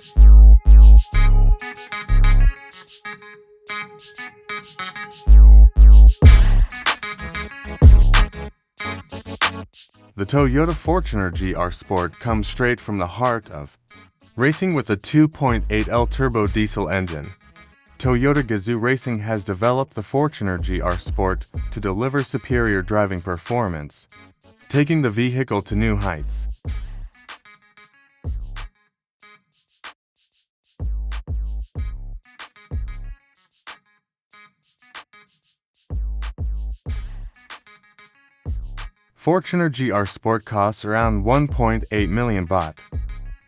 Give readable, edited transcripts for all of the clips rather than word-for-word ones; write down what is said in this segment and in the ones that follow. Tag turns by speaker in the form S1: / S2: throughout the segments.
S1: The Toyota Fortuner GR Sport comes straight from the heart of racing with a 2.8L turbo diesel engine. Toyota Gazoo Racing has developed the Fortuner GR Sport to deliver superior driving performance, taking the vehicle to new heights. Fortuner GR Sport costs around 1.8 million baht.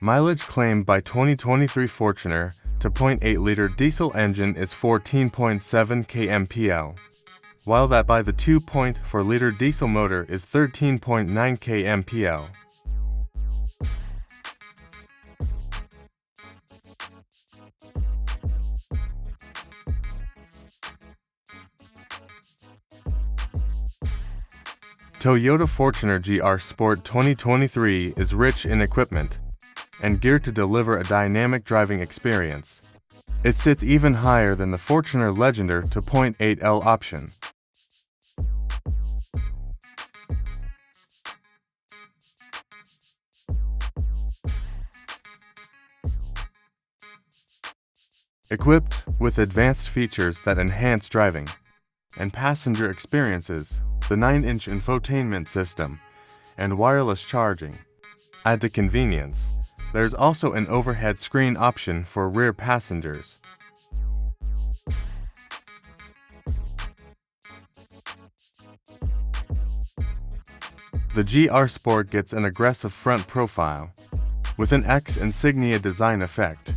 S1: Mileage claimed by 2023 Fortuner to 0.8-liter diesel engine is 14.7 kmpl, while that by the 2.4-liter diesel motor is 13.9 kmpl. Toyota Fortuner GR Sport 2023 is rich in equipment and geared to deliver a dynamic driving experience. It sits even higher than the Fortuner Legender 2.8L option. Equipped with advanced features that enhance driving and passenger experiences, the 9-inch infotainment system, and wireless charging add to convenience. There's also an overhead screen option for rear passengers. The GR Sport gets an aggressive front profile with an X insignia design effect.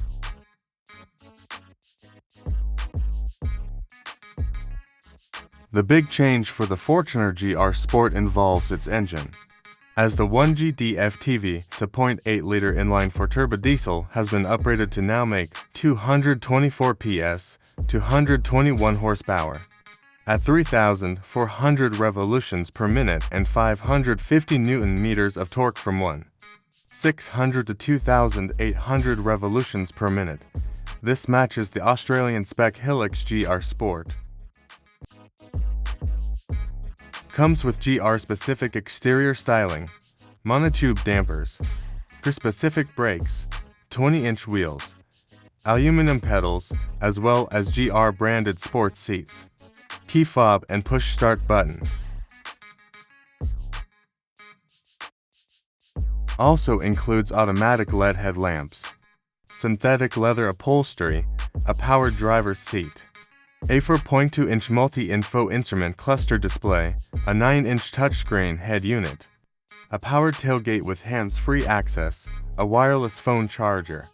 S1: The big change for the Fortuner GR Sport involves its engine, as the 1GD FTV to 0.8-liter inline-4 turbo diesel has been upgraded to now make 224 PS, 221 horsepower, at 3,400 revolutions per minute and 550 Nm of torque from 600 to 2,800 revolutions per minute. This matches the Australian spec Hilux GR Sport. Comes with GR-specific exterior styling, monotube dampers, GR-specific brakes, 20-inch wheels, aluminum pedals, as well as GR-branded sports seats, key fob and push-start button. Also includes automatic LED headlamps, synthetic leather upholstery, a powered driver's seat, a 4.2-inch multi-info instrument cluster display, a 9-inch touchscreen head unit, a powered tailgate with hands-free access, a wireless phone charger,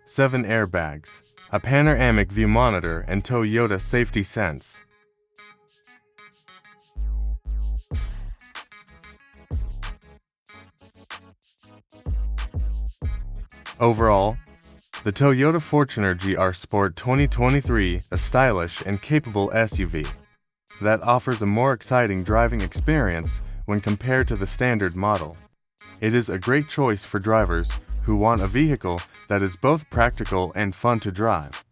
S1: 7 airbags, a panoramic view monitor, and Toyota Safety Sense. Overall, the Toyota Fortuner GR Sport 2023 a stylish and capable SUV that offers a more exciting driving experience when compared to the standard model. It is a great choice for drivers who want a vehicle that is both practical and fun to drive.